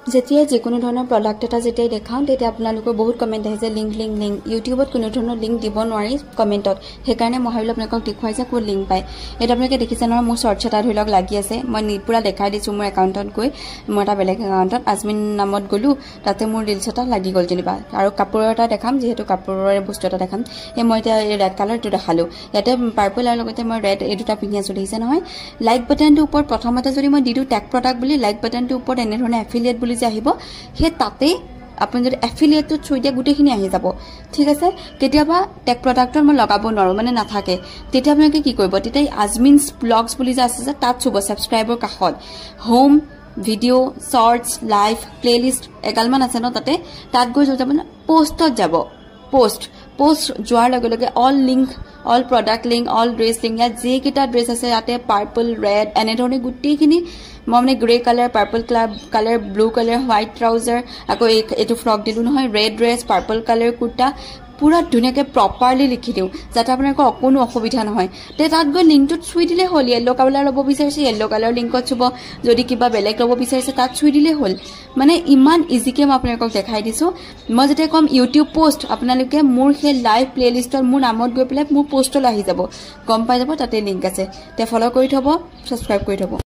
যেতিয়া যিকোনো ধৰণৰ প্ৰডাক্ট এটা যেতিয়া দেখাওঁ তেতিয়া আপোনালোকৰ বহুত কমেন্ট আহে যে লিংক ইউটিউবত কোনো ধৰণৰ লিংক দিব নোৱাৰি কমেন্টত সেইকাৰণে মই ভাবিলো আপোনালোকক দেখুৱাই যে কোন লিংক পায় এটা আপোনালোকে দেখিছে নহয় মোৰ শৰ্টছ এটা ধৰি লওক লাগি আছে মই পুৰা দেখাই দিছো মোৰ একাউণ্টত গৈ মই এটা বেলেগ একাউণ্টত আজমিন নামত গলো তাতে মোৰ ৰিলছ এটা লাগি গল যেনিবা আৰু কাপোৰৰ এটা দেখাম যেহেতু কাপোৰৰ বস্তু এটা দেখাম মই এতিয়া ৰেড কালাৰটো দেখালো ইয়াতে পাৰ্পল আৰু লগতে মই ৰেড এই দুটা পিন্ধি আছো দেখিছে নহয় লাইক বাটনটোৰ ওপৰত প্ৰথমতে যদি মই দিদু টেগ প্ৰডাক্ট বুলি লাইক বাটনটোৰ ওপৰত এনে ধৰণে এফিলিয়েট বুলি যে আহিব হে তাতে আপুনি যদি এফিলিয়েটটো ছুই দিয়ে গুটেখিনি আহি যাব ঠিক আছে কেতিয়াবা টেক প্ৰডাক্টৰ মই লগাব নোৱাৰো মানে নাথাকে তেতিয়া আপোনালোকে কি কৰিব তেতিয়া আজমিনছ ব্লগছ বুলি যে আছে যে তাত চুব সাবস্ক্ৰাইবৰ কাষত home video shorts live playlist এগালমান আছে ন তাতে তাত গৈ যাব না পোষ্টত যাব পোষ্ট যোৱাৰ লগে লগে all link all product link all dress link ইয়াত যে কেইটা ড্ৰেছ আছে ইয়াতে পাৰ্পল ৰেড এনে ধৰণে গুটেখিনি মই মানে grey colour purple colour blue colour white trouser আকৌ এইটো ফ্ৰক দিলো নহয় red dress purple colour kurta পুৰা ধুনীয়াকে প্ৰপাৰলি লিখি দিওঁ যাতে আপোনালোকৰ কোনো অসুবিধা নহয় তে তাত গৈ লিংকটোত চুই দিলে হ'ল য়েল্লো কালাৰ ল'ব বিচাৰিছে য়েল্লো কালাৰ লিংকত চুব যদি কিবা বেলেগ ল'ব বিচাৰিছে তাত চুই দিলে হ'ল মানে ইমান ইজিকে মই আপোনালোকক দেখাই দিছো মই যেতিয়া কম ইউটিউব পোষ্ট আপোনালোকে মোৰ সেই লাইভ প্লেলিষ্টৰ মোৰ নামত গৈ পেলাই মোৰ পোষ্টলৈ আহি যাব গম পাই যাব তাতে লিংক আছে তে ফলো কৰি থব সাবস্ক্ৰাইব কৰি থব